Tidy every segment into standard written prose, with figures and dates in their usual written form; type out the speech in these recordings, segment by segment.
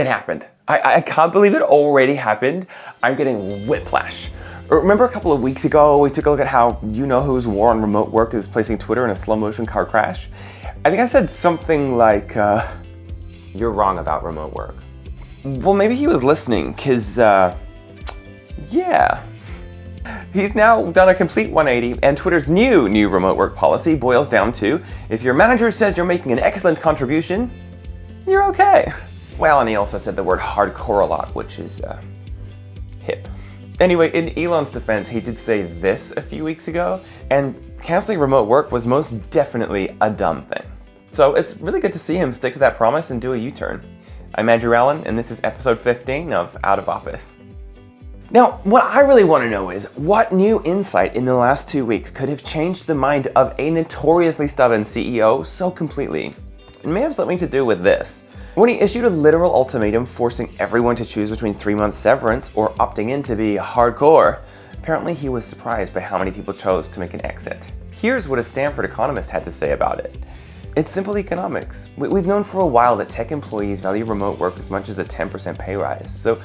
It happened. I can't believe it already happened. I'm getting whiplash. Remember a couple of weeks ago, we took a look at how you-know-who's war on remote work is placing Twitter in a slow-motion car crash? I think I said something like, you're wrong about remote work. Well, maybe he was listening, because, yeah. He's now done a complete 180, and Twitter's new remote work policy boils down to, if your manager says you're making an excellent contribution, you're okay. Well, and he also said the word hardcore a lot, which is, hip. Anyway, in Elon's defense, he did say this a few weeks ago, and canceling remote work was most definitely a dumb thing. So it's really good to see him stick to that promise and do a U-turn. I'm Andrew Allen, and this is episode 15 of Out of Office. Now, what I really want to know is, what new insight in the last 2 weeks could have changed the mind of a notoriously stubborn CEO so completely? It may have something to do with this. When he issued a literal ultimatum forcing everyone to choose between 3 months severance or opting in to be hardcore, apparently he was surprised by how many people chose to make an exit. Here's what a Stanford economist had to say about it. It's simple economics. We've known for a while that tech employees value remote work as much as a 10% pay rise. So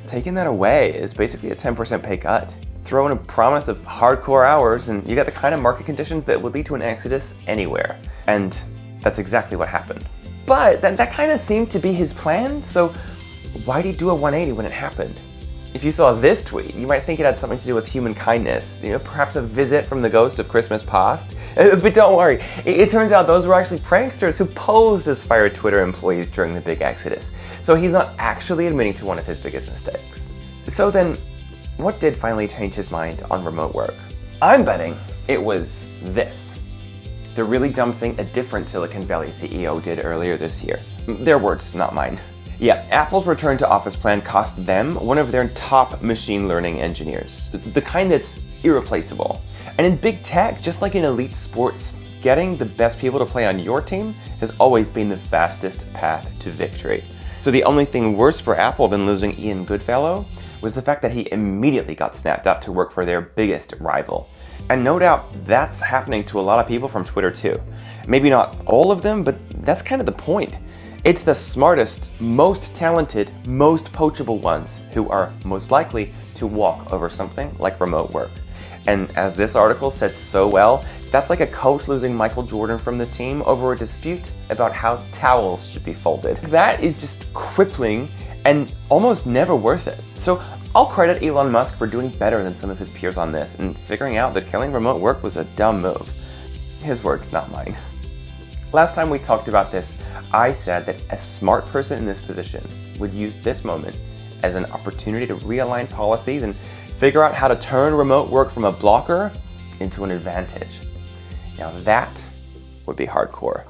taking that away is basically a 10% pay cut. Throw in a promise of hardcore hours and you get the kind of market conditions that would lead to an exodus anywhere. And that's exactly what happened. But that kind of seemed to be his plan, so why did he do a 180 when it happened? If you saw this tweet, you might think it had something to do with human kindness, perhaps a visit from the ghost of Christmas past. But don't worry, it turns out those were actually pranksters who posed as fired Twitter employees during the big exodus. So he's not actually admitting to one of his biggest mistakes. So then, what did finally change his mind on remote work? I'm betting it was this. The really dumb thing a different Silicon Valley CEO did earlier this year. Their words, not mine. Yeah, Apple's return to office plan cost them one of their top machine learning engineers, the kind that's irreplaceable. And in big tech, just like in elite sports, getting the best people to play on your team has always been the fastest path to victory. So the only thing worse for Apple than losing Ian Goodfellow was the fact that he immediately got snapped up to work for their biggest rival. And no doubt that's happening to a lot of people from Twitter too. Maybe not all of them, but that's kind of the point. It's the smartest, most talented, most poachable ones who are most likely to walk over something like remote work. And as this article said so well, that's like a coach losing Michael Jordan from the team over a dispute about how towels should be folded. That is just crippling and almost never worth it. So I'll credit Elon Musk for doing better than some of his peers on this and figuring out that killing remote work was a dumb move. His words, not mine. Last time we talked about this, I said that a smart person in this position would use this moment as an opportunity to realign policies and figure out how to turn remote work from a blocker into an advantage. Now that would be hardcore.